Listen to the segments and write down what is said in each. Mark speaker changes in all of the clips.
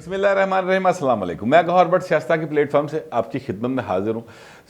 Speaker 1: بسم اللہ الرحمن الرحیم، السلام علیکم۔ میں گوہر بٹ سیاستہ کی پلیٹ فارم سے آپ کی خدمت میں حاضر ہوں۔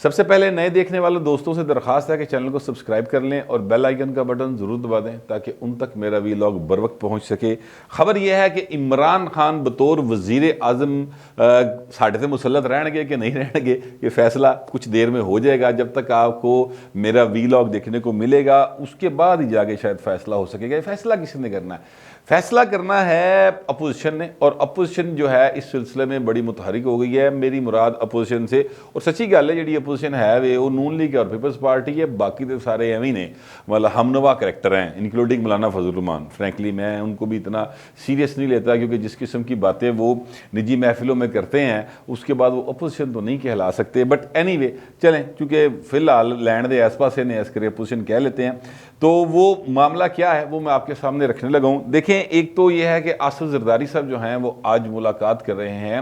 Speaker 1: سب سے پہلے نئے دیکھنے والے دوستوں سے درخواست ہے کہ چینل کو سبسکرائب کر لیں اور بیل آئیکن کا بٹن ضرور دبا دیں تاکہ ان تک میرا ویلاگ بر وقت پہنچ سکے۔ خبر یہ ہے کہ عمران خان بطور وزیر اعظم ساڑھے سے مسلط رہن گے کہ نہیں رہن گے، یہ فیصلہ کچھ دیر میں ہو جائے گا۔ جب تک آپ کو میرا ویلاگ دیکھنے کو ملے گا اس کے بعد ہی جا کے شاید فیصلہ ہو سکے گا۔ یہ فیصلہ کس نے کرنا ہے؟ فیصلہ کرنا ہے اپوزیشن نے، اور اپوزیشن جو ہے اس سلسلے میں بڑی متحرک ہو گئی ہے۔ میری مراد اپوزیشن سے، اور سچی گل ہے جی اپوزیشن ہے وہ نون لیگ اور پیپلز پارٹی ہے، باقی تو سارے ایویں نے، مطلب ہم نوا کریکٹر ہیں انکلوڈنگ مولانا فضل الرحمان۔ فرینکلی میں ان کو بھی اتنا سیریس نہیں لیتا، کیونکہ جس قسم کی باتیں وہ نجی محفلوں میں کرتے ہیں اس کے بعد وہ اپوزیشن تو نہیں کہلا سکتے۔ بٹ اینی وے چلیں، چونکہ فی الحال لینڈ دے آس پاس نے اس کرے اپوزیشن کہہ لیتے ہیں، تو وہ معاملہ کیا ہے وہ میں آپ کے سامنے رکھنے لگا ہوں۔ دیکھیں، ایک تو یہ ہے کہ آصف زرداری صاحب جو ہیں وہ آج ملاقات کر رہے ہیں،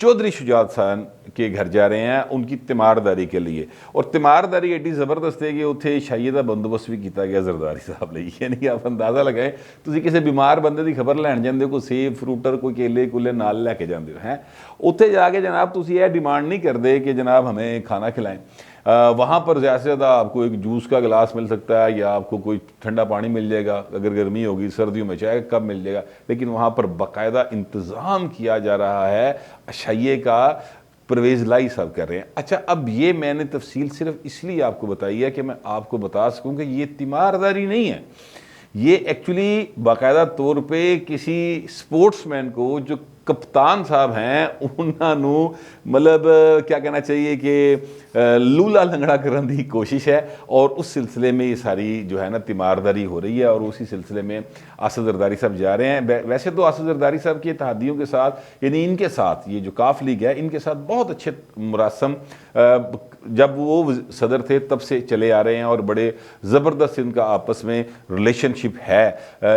Speaker 1: چودھری شجاعت خان کے گھر جا رہے ہیں ان کی تیمارداری کے لیے، اور تیمارداری ایڈی زبردست ہے کہ اتنے شاہی کا بندوبست بھی کیتا گیا زرداری صاحب نے۔ یعنی آپ اندازہ لگائیں، تسی کسی بیمار بندے کی خبر لین جاندے ہو، کوئی سیب فروٹر کوئی کیلے کولے نال لے کے جاندے ہو، ہیں اتنے جا کے جناب تسی یہ ڈیمانڈ نہیں کرتے کہ جناب ہمیں کھانا کھلائیں۔ وہاں پر زیادہ سے زیادہ آپ کو ایک جوس کا گلاس مل سکتا ہے، یا آپ کو کوئی ٹھنڈا پانی مل جائے گا، اگر گرمی ہوگی، سردیوں میں چائے کب مل جائے گا، لیکن وہاں پر باقاعدہ انتظام کیا جا رہا ہے اشائیے کا۔ پرویز لائی صاحب کر رہے ہیں۔ اچھا، اب یہ میں نے تفصیل صرف اس لیے آپ کو بتائی ہے کہ میں آپ کو بتا سکوں کہ یہ تیمارداری نہیں ہے، یہ ایکچولی باقاعدہ طور پہ کسی سپورٹس مین کو جو کپتان صاحب ہیں انہوں مطلب کیا کہنا چاہیے کہ لولا لنگڑا کرنے کی کوشش ہے، اور اس سلسلے میں یہ ساری جو ہے نا تیمارداری ہو رہی ہے، اور اسی سلسلے میں آصف زرداری صاحب جا رہے ہیں۔ ویسے تو آصف زرداری صاحب کے اتحادیوں کے ساتھ، یعنی ان کے ساتھ یہ جو کاف لیگ ہے ان کے ساتھ بہت اچھے مراسم جب وہ صدر تھے تب سے چلے آ رہے ہیں، اور بڑے زبردست ان کا آپس میں ریلیشن شپ ہے،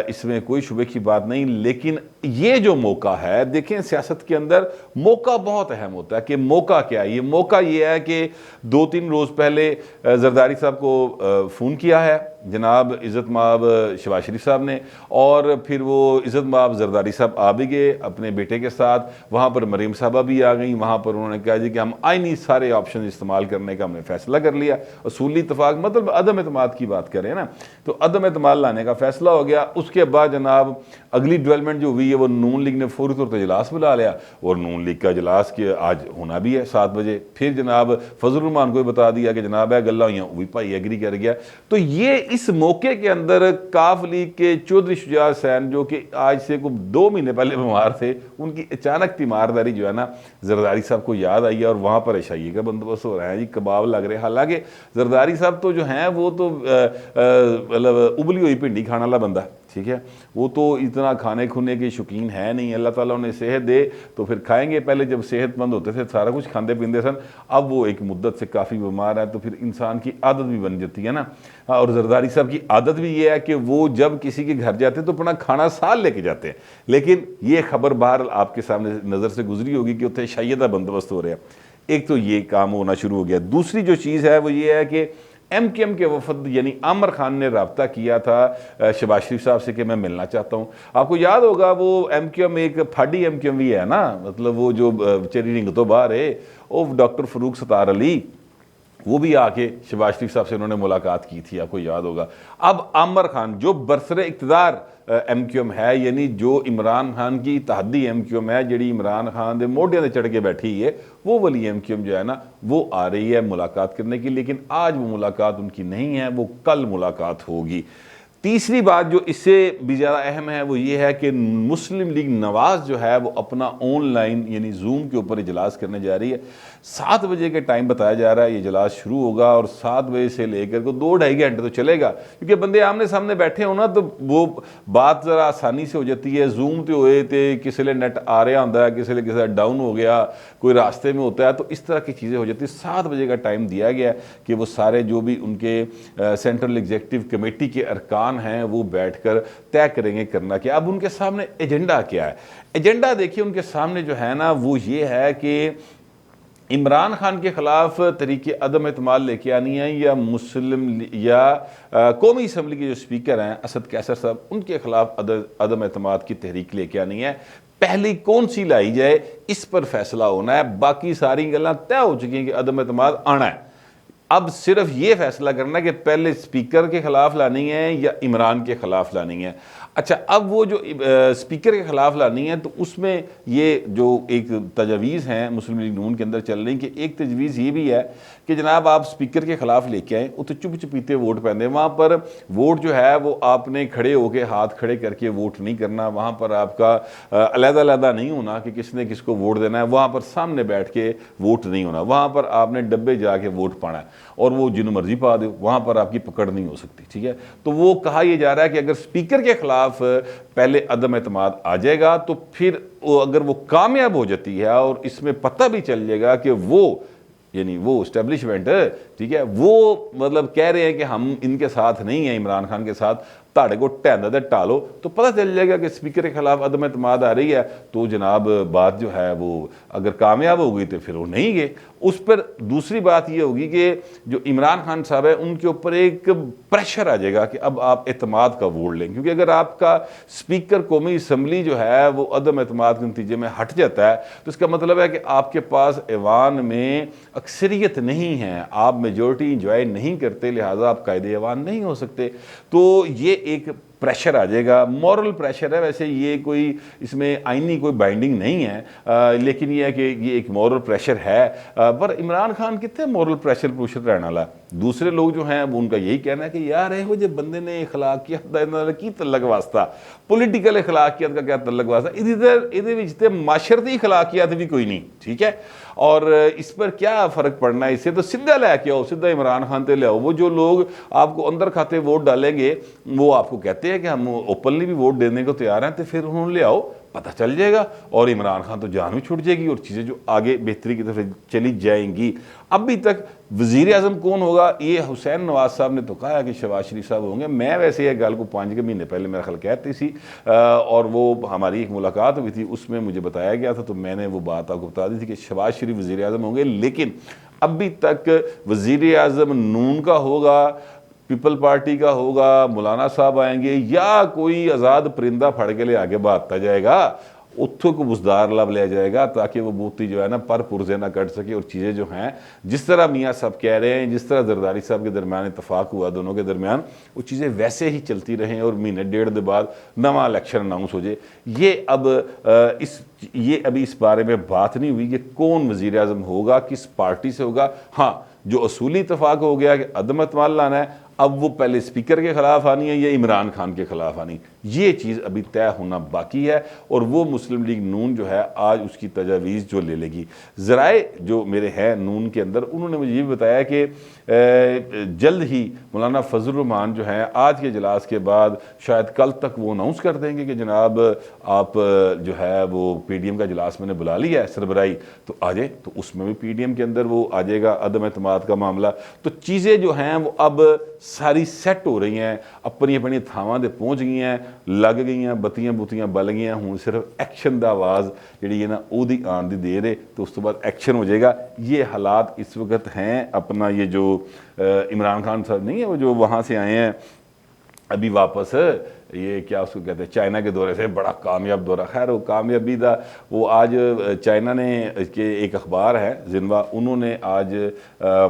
Speaker 1: اس میں کوئی شبے کی بات نہیں۔ لیکن یہ جو موقع ہے، دیکھیں سیاست کے اندر موقع بہت اہم ہوتا ہے کہ موقع کیا ہے۔ یہ موقع یہ ہے کہ 2-3 روز پہلے زرداری صاحب کو فون کیا ہے جناب عزت مآب شہباز شریف صاحب نے، اور پھر وہ عزت مآب زرداری صاحب آ بھی گئے اپنے بیٹے کے ساتھ، وہاں پر مریم صاحبہ بھی آ گئیں، وہاں پر انہوں نے کہا جی کہ ہم آئینی سارے آپشن استعمال کرنے کا ہم نے فیصلہ کر لیا۔ اصولی اتفاق مطلب عدم اعتماد کی بات کریں نا، تو عدم اعتماد لانے کا فیصلہ ہو گیا۔ اس کے بعد جناب اگلی ڈیولپمنٹ جو ہوئی ہے وہ نون لیگ نے فوری طور پر اجلاس بلا لیا، اور نون لیگ کا اجلاس کے آج ہونا بھی ہے 7 بجے۔ پھر جناب فضل الرحمان کو بتا دیا کہ جناب ہے گلہ ہوئیاں، وہی بھائی ایگری کر گیا۔ تو یہ اس موقع کے اندر کاف لیگ کے چودھری شجاعت حسین جو کہ آج سے کوئی 2 مہینے پہلے بیمار تھے، ان کی اچانک تیمارداری جو ہے نا زرداری صاحب کو یاد آئی ہے، اور وہاں پر عشائیے کا بندوبست ہو رہا ہے جی، کباب لگ رہے ہیں۔ حالانکہ زرداری صاحب تو جو ہیں وہ تو مطلب ابلی ہوئی پنڈی کھانے والا بندہ، ٹھیک ہے، وہ تو اتنا کھانے کھونے کے شوقین ہے نہیں۔ اللہ تعالیٰ انہیں صحت دے تو پھر کھائیں گے، پہلے جب صحت مند ہوتے تھے سارا کچھ کھاندے پیندے سن، اب وہ ایک مدت سے کافی بیمار ہے، تو پھر انسان کی عادت بھی بن جاتی ہے نا۔ اور زرداری صاحب کی عادت بھی یہ ہے کہ وہ جب کسی کے گھر جاتے تو اپنا کھانا سال لے کے جاتے ہیں، لیکن یہ خبر باہر آپ کے سامنے نظر سے گزری ہوگی کہ اتنے شائیدہ بندوبست ہو رہے ہیں۔ ایک تو یہ کام ہونا شروع ہو گیا۔ دوسری جو چیز ہے وہ یہ ہے کہ ایم کیو ایم کے وفد یعنی عامر خان نے رابطہ کیا تھا شہباز شریف صاحب سے کہ میں ملنا چاہتا ہوں۔ آپ کو یاد ہوگا وہ ایم کیو ایم ایک پھاڑی ایم کیو ایم بھی ہے نا، مطلب وہ جو چری رنگ تو باہر ہے، وہ ڈاکٹر فاروق ستار علی، وہ بھی آ کے شہباز شریف صاحب سے انہوں نے ملاقات کی تھی، آپ کو یاد ہوگا۔ اب عامر خان جو برسر اقتدار ایم کیو ایم ہے، یعنی جو عمران خان کی اتحادی ایم کیو ایم ہے، جڑی عمران خان دے موڈیاں دے چڑھ کے بیٹھی ہے، وہ والی ایم کیو ایم جو ہے نا وہ آ رہی ہے ملاقات کرنے کی، لیکن آج وہ ملاقات ان کی نہیں ہے، وہ کل ملاقات ہوگی۔ تیسری بات جو اس سے بھی زیادہ اہم ہے وہ یہ ہے کہ مسلم لیگ نواز جو ہے وہ اپنا آن لائن یعنی زوم کے اوپر اجلاس کرنے جا رہی ہے۔ 7 بجے کے ٹائم بتایا جا رہا ہے یہ اجلاس شروع ہوگا، اور 7 بجے سے لے کر کو 2-2.5 گھنٹے تو چلے گا، کیونکہ بندے آمنے سامنے بیٹھے ہو نا تو وہ بات ذرا آسانی سے ہو جاتی ہے۔ زوم تے ہوئے تے کسی لئے نیٹ آ رہا ہوتا ہے، کسی لئے ڈاؤن ہو گیا، کوئی راستے میں ہوتا ہے، تو اس طرح کی چیزیں ہو جاتی ہیں۔ 7 بجے کا ٹائم دیا گیا ہے کہ وہ سارے جو بھی ان کے سینٹرل ایگزیکٹو کمیٹی کے ارکان ہیں وہ بیٹھ کر طے کریں گے کرنا کیا۔ اب ان کے سامنے ایجنڈا کیا ہے؟ ایجنڈا دیکھیے ان کے سامنے جو ہے نا وہ یہ ہے کہ عمران خان کے خلاف تحریک عدم اعتماد لے کے آنی ہے، یا قومی اسمبلی کے جو اسپیکر ہیں اسد قیصر صاحب، ان کے خلاف عدم اعتماد کی تحریک لے کے آنی ہے۔ پہلی کون سی لائی جائے اس پر فیصلہ ہونا ہے. باقی ساری گلاں طے ہو چکی ہیں کہ عدم اعتماد آنا ہے. اب صرف یہ فیصلہ کرنا ہے کہ پہلے اسپیکر کے خلاف لانی ہے یا عمران کے خلاف لانی ہے. اچھا اب وہ جو اسپیکر کے خلاف لانی ہے تو اس میں یہ جو ایک تجویز ہیں مسلم لیگ نون کے اندر چل رہی کہ ایک تجویز یہ بھی ہے کہ جناب آپ اسپیکر کے خلاف لے کے آئیں, وہ تو چپ چپیتے ووٹ پہنے, وہاں پر ووٹ جو ہے وہ آپ نے کھڑے ہو کے ہاتھ کھڑے کر کے ووٹ نہیں کرنا, وہاں پر آپ کا علیحدہ علیحدہ نہیں ہونا کہ کس نے کس کو ووٹ دینا ہے, وہاں پر سامنے بیٹھ کے ووٹ نہیں ہونا, وہاں پر آپ نے ڈبے جا کے ووٹ پانا ہے اور وہ جنوں مرضی پا دو, وہاں پر آپ کی پکڑ نہیں ہو سکتی. ٹھیک ہے, تو وہ کہا یہ جا رہا ہے کہ اگر اسپیکر کے خلاف پہلے عدم اعتماد آ جائے گا تو پھر اگر وہ کامیاب ہو جاتی ہے اور اس میں پتہ بھی چل جائے گا کہ وہ یعنی وہ اسٹیبلشمنٹ, ٹھیک ہے, وہ مطلب کہہ رہے ہیں کہ ہم ان کے ساتھ نہیں ہیں, عمران خان کے ساتھ, تاڑے کو ٹہندا دے ٹالو, تو پتہ چل جائے گا کہ اسپیکر کے خلاف عدم اعتماد آ رہی ہے, تو جناب بات جو ہے وہ اگر کامیاب ہو گئی تو پھر وہ نہیں گئے. اس پر دوسری بات یہ ہوگی کہ جو عمران خان صاحب ہے ان کے اوپر ایک پریشر آ جائے گا کہ اب آپ اعتماد کا ووٹ لیں, کیونکہ اگر آپ کا اسپیکر قومی اسمبلی جو ہے وہ عدم اعتماد کے نتیجے میں ہٹ جاتا ہے تو اس کا مطلب ہے کہ آپ کے پاس ایوان میں اکثریت نہیں ہے, آپ میجورٹی انجوائے نہیں کرتے, لہٰذا آپ قائد ایوان نہیں ہو سکتے. تو یہ ایک پریشر آ جائے گا, مورل پریشر ہے, ویسے یہ کوئی اس میں آئینی کوئی بائنڈنگ نہیں ہے, لیکن یہ ہے کہ یہ ایک مورل پریشر ہے. پر عمران خان کتنے مورل پریشر پوشر رہنا والا, دوسرے لوگ جو ہیں وہ ان کا یہی کہنا ہے کہ یار یہ جو بندے نے اخلاقیات کی تعلق واسطہ, پولیٹیکل اخلاقیات کا کیا تعلق واسطہ, یہ معاشرتی اخلاقیات بھی کوئی نہیں. ٹھیک ہے, اور اس پر کیا فرق پڑنا ہے, اس سے تو سیدھا لے کے آؤ, سیدھا عمران خان تے لے آؤ. وہ جو لوگ آپ کو اندر کھاتے ووٹ ڈالیں گے وہ آپ کو کہتے ہیں کہ ہم اوپنلی بھی ووٹ دینے کو تیار ہیں, تو پھر انہوں نے لے آؤ, پتہ چل جائے گا, اور عمران خان تو جان بھی چھوٹ جائے گی اور چیزیں جو آگے بہتری کی طرف چلی جائیں گی. ابھی تک وزیر اعظم کون ہوگا, یہ حسین نواز صاحب نے تو کہا کہ شہباز شریف صاحب ہوں گے. میں ویسے یہ گل کو 5 مہینے پہلے میرا خیال کہتی تھی, اور وہ ہماری ایک ملاقات ہوئی تھی, اس میں مجھے بتایا گیا تھا, تو میں نے وہ بات آپ کو بتا دی تھی کہ شہباز شریف وزیر اعظم ہوں گے. لیکن ابھی تک وزیر اعظم نون کا ہوگا, پیپل پارٹی کا ہوگا, مولانا صاحب آئیں گے, یا کوئی آزاد پرندہ پھڑ کے لے آگے بھاگتا جائے گا, اتھو کو بزدار لب لے جائے گا, تاکہ وہ بوتی جو ہے نا پر پرزے نہ کٹ سکے. اور چیزیں جو ہیں جس طرح میاں صاحب کہہ رہے ہیں, جس طرح زرداری صاحب کے درمیان اتفاق ہوا دونوں کے درمیان, وہ چیزیں ویسے ہی چلتی رہیں اور مہینے ڈیڑھ دے بعد نواں الیکشن اناؤنس ہو جائے. یہ ابھی اس بارے میں بات نہیں ہوئی کہ کون وزیر اعظم ہوگا, کس پارٹی سے ہوگا. ہاں جو اصولی اتفاق ہو گیا کہ عدم اعتماد لانا ہے, اب وہ پہلے اسپیکر کے خلاف آنی ہے یا عمران خان کے خلاف آنی, یہ چیز ابھی طے ہونا باقی ہے. اور وہ مسلم لیگ نون جو ہے آج اس کی تجاویز جو لے لے گی. ذرائع جو میرے ہیں نون کے اندر, انہوں نے مجھے یہ بھی بتایا کہ جلد ہی مولانا فضل الرحمان جو ہیں آج کے اجلاس کے بعد شاید کل تک وہ اناؤنس کر دیں گے کہ جناب آپ جو ہے وہ پی ڈی ایم کا اجلاس میں نے بلا لیا ہے سربراہی, تو آ جائے. تو اس میں بھی پی ڈی ایم کے اندر وہ آ جائے گا عدم اعتماد کا معاملہ. تو چیزیں جو ہیں وہ اب ساری سیٹ ہو رہی ہیں, اپنی اپنی تھاواں دے پہنچ گئی ہیں, لگ گئی ہیں, بتیاں بتیاں بل گئی ہیں. ہوں صرف ایکشن دا آواز جڑی ہے نا او دی آن دی دیر ہے, تو اس تو بعد ایکشن ہو جائے گا. یہ حالات اس وقت ہیں. اپنا یہ جو عمران خان صاحب نہیں ہے, وہ جو وہاں سے آئے ہیں ابھی واپس, یہ کیا اس کو کہتے ہیں, چائنا کے دورے سے, بڑا کامیاب دورہ. خیر وہ کامیابی دا وہ آج چائنا نے کے ایک اخبار ہے زنوا, انہوں نے آج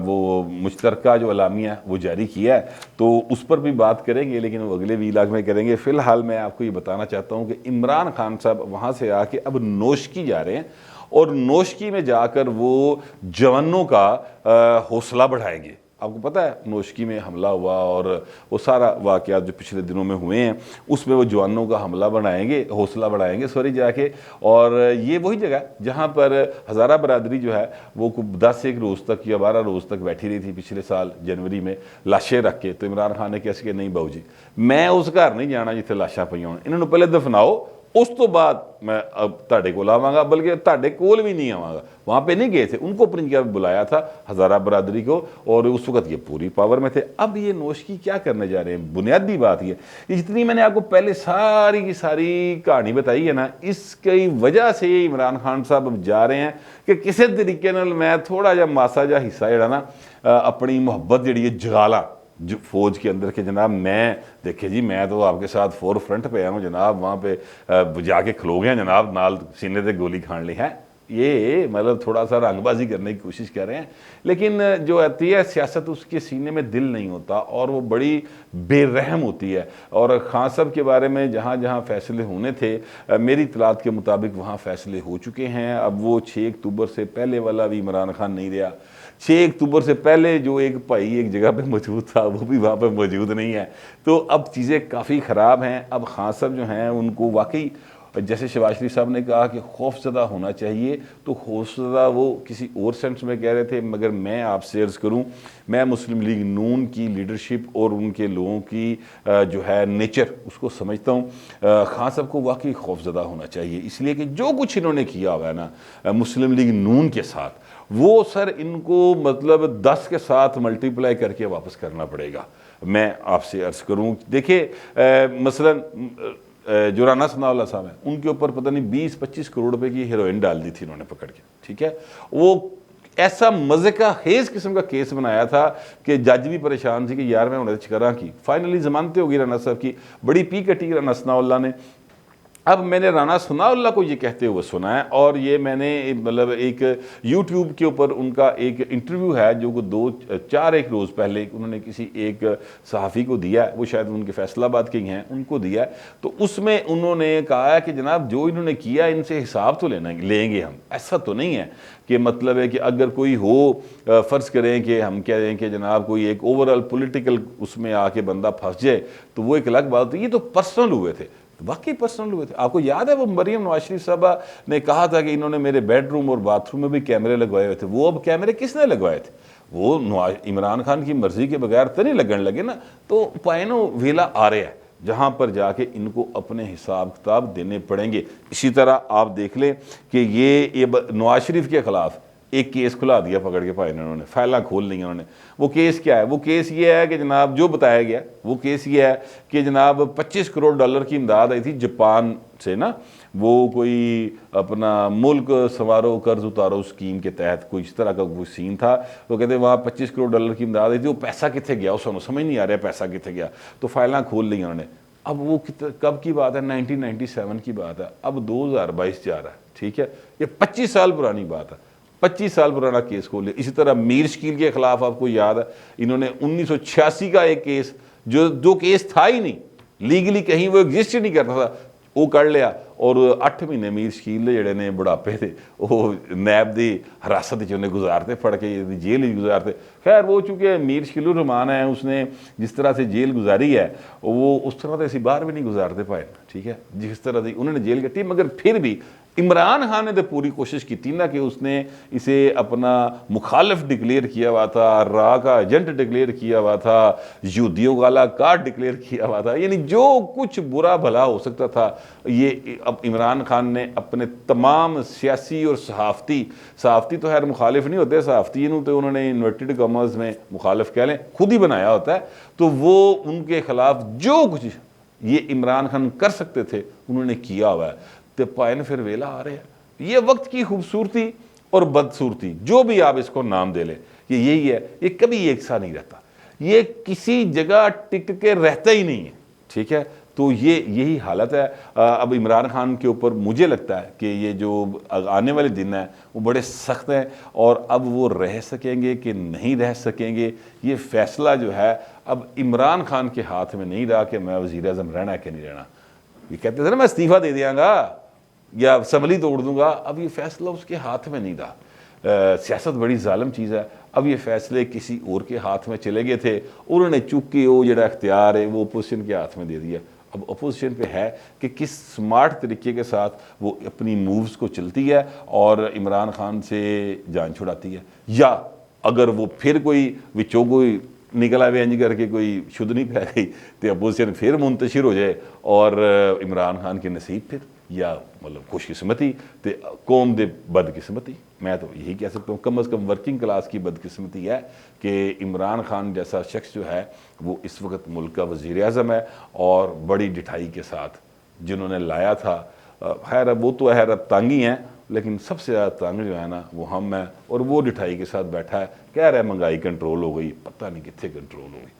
Speaker 1: وہ مشترکہ جو اعلامیہ وہ جاری کیا ہے, تو اس پر بھی بات کریں گے, لیکن وہ اگلے ویلاگ میں کریں گے. فی الحال میں آپ کو یہ بتانا چاہتا ہوں کہ عمران خان صاحب وہاں سے آ کے اب نوشکی جا رہے ہیں, اور نوشکی میں جا کر وہ جوانوں کا حوصلہ بڑھائیں گے. آپ کو پتہ ہے نوشکی میں حملہ ہوا اور وہ سارا واقعات جو پچھلے دنوں میں ہوئے ہیں, اس میں وہ جوانوں کا حملہ بڑھائیں گے, حوصلہ بڑھائیں گے جا کے. اور یہ وہی جگہ جہاں پر ہزارہ برادری جو ہے وہ 10 روز تک یا 12 روز تک بیٹھی رہی تھی پچھلے سال جنوری میں لاشیں رکھ کے. تو عمران خان نے کیسے کہ نہیں باؤ جی, میں اس گھر نہیں جانا جتنے لاشاں پہ ہوں, انہوں نے پہلے دفناؤ, اس تو بعد میں اب تاڑے کو آواں گا, بلکہ تاڑے کول بھی نہیں آواں گا. وہاں پہ نہیں گئے تھے, ان کو اپنی جگہ بلایا تھا ہزارہ برادری کو, اور اس وقت یہ پوری پاور میں تھے. اب یہ نوشکی کیا کرنے جا رہے ہیں, بنیادی بات یہ جتنی میں نے آپ کو پہلے ساری کی ساری کہانی بتائی ہے نا, اس کی وجہ سے یہ عمران خان صاحب اب جا رہے ہیں کہ کسی طریقے نال میں تھوڑا جا ماسا جا حصہ جڑا نا اپنی محبت جڑی ہے جگالا, جو فوج کے اندر کہ جناب میں دیکھیں جی میں تو آپ کے ساتھ فور فرنٹ پہ آیا ہوں جناب، وہاں پہ جا کے کھلو گئے جناب، نال سینے تے گولی کھان لی ہے، یہ مطلب تھوڑا سا رنگ بازی کرنے کی کوشش کر رہے ہیں۔ لیکن جو آتی ہے سیاست، اس کے سینے میں دل نہیں ہوتا اور وہ بڑی بے رحم ہوتی ہے۔ اور خان صاحب کے بارے میں جہاں جہاں فیصلے ہونے تھے میری اطلاعات کے مطابق وہاں فیصلے ہو چکے ہیں۔ اب وہ 6 اکتوبر سے پہلے والا بھی عمران خان نہیں رہا، 6 اکتوبر سے پہلے جو ایک بھائی ایک جگہ پہ موجود تھا وہ بھی وہاں پہ موجود نہیں ہے۔ تو اب چیزیں کافی خراب ہیں۔ اب خان صاحب جو ہیں ان کو واقعی جیسے شہباز شریف صاحب نے کہا کہ خوف زدہ ہونا چاہیے، تو خوف زدہ وہ کسی اور سینس میں کہہ رہے تھے، مگر میں آپ سے عرض کروں میں مسلم لیگ نون کی لیڈرشپ اور ان کے لوگوں کی جو ہے نیچر اس کو سمجھتا ہوں۔ خان صاحب کو واقعی خوف زدہ ہونا چاہیے، اس لیے کہ جو کچھ انہوں نے کیا ہوا ہے نا مسلم لیگ نون کے ساتھ، وہ سر ان کو مطلب 10 کے ساتھ ملٹی پلائی کر کے واپس کرنا پڑے گا۔ میں آپ سے عرض کروں دیکھیں مثلا جو رانا ثناء اللہ صاحب ہیں ان کے اوپر پتہ نہیں 20-25 کروڑ روپے کی ہیروئن ڈال دی تھی انہوں نے پکڑ کے، ٹھیک ہے، وہ ایسا مزے کا خیز قسم کا کیس بنایا تھا کہ جج بھی پریشان تھی کہ یار میں انہیں چکراں کی، فائنلی ضمانتیں ہوگی رانا صاحب کی، بڑی پی کٹی رانا ثناء اللہ نے۔ اب میں نے رانا ثناء اللہ کو یہ کہتے ہوئے سنا ہے، اور یہ میں نے مطلب ایک یوٹیوب کے اوپر ان کا ایک انٹرویو ہے جو 2-4 روز پہلے انہوں نے کسی ایک صحافی کو دیا ہے، وہ شاید ان کے فیصل آباد کے ہی ہیں، ان کو دیا ہے، تو اس میں انہوں نے کہا ہے کہ جناب جو انہوں نے کیا ان سے حساب تو لیں گے ہم، ایسا تو نہیں ہے کہ مطلب ہے کہ اگر کوئی ہو فرض کریں کہ ہم کہہ رہے ہیں کہ جناب کوئی ایک اوورال پولیٹیکل اس میں آ کے بندہ پھنس جائے تو وہ ایک الگ بات ہوتی ہے، یہ تو پرسنل ہوئے تھے، واقعی پرسنل ہوئے تھے۔ آپ کو یاد ہے وہ مریم نواز شریف صاحبہ نے کہا تھا کہ انہوں نے میرے بیڈ روم اور باتھ روم میں بھی کیمرے لگوائے ہوئے تھے، وہ اب کیمرے کس نے لگوائے تھے؟ وہ عمران خان کی مرضی کے بغیر تو نہیں لگن لگے نا، تو پائنو ویلا آ رہا ہے جہاں پر جا کے ان کو اپنے حساب کتاب دینے پڑیں گے۔ اسی طرح آپ دیکھ لیں کہ یہ نواز شریف کے خلاف ایک کیس کھلا دیا پکڑ کے پائے انہوں نے، فائلیں کھول لی انہوں نے۔ وہ کیس کیا ہے؟ وہ کیس یہ ہے کہ جناب جو بتایا گیا وہ کیس یہ ہے کہ جناب 25 کروڑ ڈالر کی امداد آئی تھی جاپان سے نا، وہ کوئی اپنا ملک سنوارو قرض اتارو اسکیم کے تحت کوئی اس طرح کا کوئی سین تھا، تو کہتے ہیں وہاں 25 کروڑ ڈالر کی امداد آئی تھی، وہ پیسہ کتنے گیا اس سمجھ نہیں آ رہا ہے پیسہ کتنے گیا، تو فائلیں کھول لی انہوں نے۔ اب وہ کب کی بات ہے؟ 1997 کی بات ہے، اب 2022 جا رہا ہے، ٹھیک ہے، یہ 25 سال پرانی بات ہے، 25 سال پرانا کیس کھول لیا۔ اسی طرح میر شکیل کے خلاف آپ کو یاد ہے انہوں نے 1986 کا ایک کیس جو کیس تھا ہی نہیں، لیگلی کہیں وہ ایگزسٹ ہی نہیں کرتا تھا، وہ کر لیا، اور 8 مہینے میر شکیل جڑے نے بڑھاپے تھے وہ نیب دی حراست انہیں گزارتے، پڑھ کے جیل ہی گزارتے۔ خیر وہ چونکہ میر شکیل الرحمان ہے، اس نے جس طرح سے جیل گزاری ہے وہ اس طرح سے اسی باہر بھی نہیں گزارتے پائے، ٹھیک ہے، جس طرح سے انہوں نے جیل کٹی، مگر پھر بھی عمران خان نے تو پوری کوشش کی تھی نا کہ اس نے اسے اپنا مخالف ڈکلیئر کیا ہوا تھا، را کا ایجنٹ ڈکلیئر کیا ہوا تھا، یہودیوں والا کارڈ ڈکلیئر کیا ہوا تھا، یعنی جو کچھ برا بھلا ہو سکتا تھا یہ اب عمران خان نے اپنے تمام سیاسی اور صحافتی تو خیر مخالف نہیں ہوتے، صحافتی تو انہوں نے انورٹڈ کامرز میں مخالف کہہ لیں خود ہی بنایا ہوتا ہے، تو وہ ان کے خلاف جو کچھ یہ عمران خان کر سکتے تھے انہوں نے کیا ہوا ہے، تو پائن پھر ویلا آ رہے ہیں۔ یہ وقت کی خوبصورتی اور بدصورتی جو بھی آپ اس کو نام دے لیں یہ یہی ہے، یہ کبھی ایک سا نہیں رہتا، یہ کسی جگہ ٹک کے رہتا ہی نہیں ہے، ٹھیک ہے، تو یہی حالت ہے۔ اب عمران خان کے اوپر مجھے لگتا ہے کہ یہ جو آنے والے دن ہیں وہ بڑے سخت ہیں، اور اب وہ رہ سکیں گے کہ نہیں رہ سکیں گے یہ فیصلہ جو ہے اب عمران خان کے ہاتھ میں نہیں رہا کہ میں وزیر اعظم رہنا ہے کہ نہیں رہنا۔ یہ کہتے تھے نا میں استعفیٰ دے دیا گا یا اسمبلی توڑ دوں گا، اب یہ فیصلہ اس کے ہاتھ میں نہیں رہا۔ سیاست بڑی ظالم چیز ہے، اب یہ فیصلے کسی اور کے ہاتھ میں چلے گئے تھے، انہوں نے چک کے وہ جڑا اختیار ہے وہ اپوزیشن کے ہاتھ میں دے دیا۔ اب اپوزیشن پہ ہے کہ کس سمارٹ طریقے کے ساتھ وہ اپنی مووز کو چلتی ہے اور عمران خان سے جان چھڑاتی ہے، یا اگر وہ پھر کوئی وچوں کوئی نکلا ہوئے انج کر کے کوئی شدنی پہ گئی تو اپوزیشن پھر منتشر ہو جائے اور عمران خان کے نصیب پھر یا مطلب خوش قسمتی تے قوم دے بد قسمتی۔ میں تو یہی کہہ سکتا ہوں کم از کم ورکنگ کلاس کی بد قسمتی ہے کہ عمران خان جیسا شخص جو ہے وہ اس وقت ملک کا وزیر اعظم ہے، اور بڑی ڈٹھائی کے ساتھ جنہوں نے لایا تھا، خیر اب وہ تو اب تانگی ہیں، لیکن سب سے زیادہ تانگ جو ہے نا وہ ہم ہیں، اور وہ ڈٹھائی کے ساتھ بیٹھا ہے، کہہ رہا ہے مہنگائی کنٹرول ہو گئی، پتہ نہیں کتنے کنٹرول ہو گئی۔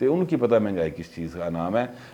Speaker 1: ਤੇ ਉਹਨੂੰ ਕੀ ਪਤਾ ਮਹਿੰਗਾਈ ਕਿਸ ਚੀਜ਼ ਦਾ ਨਾਮ ਹੈ।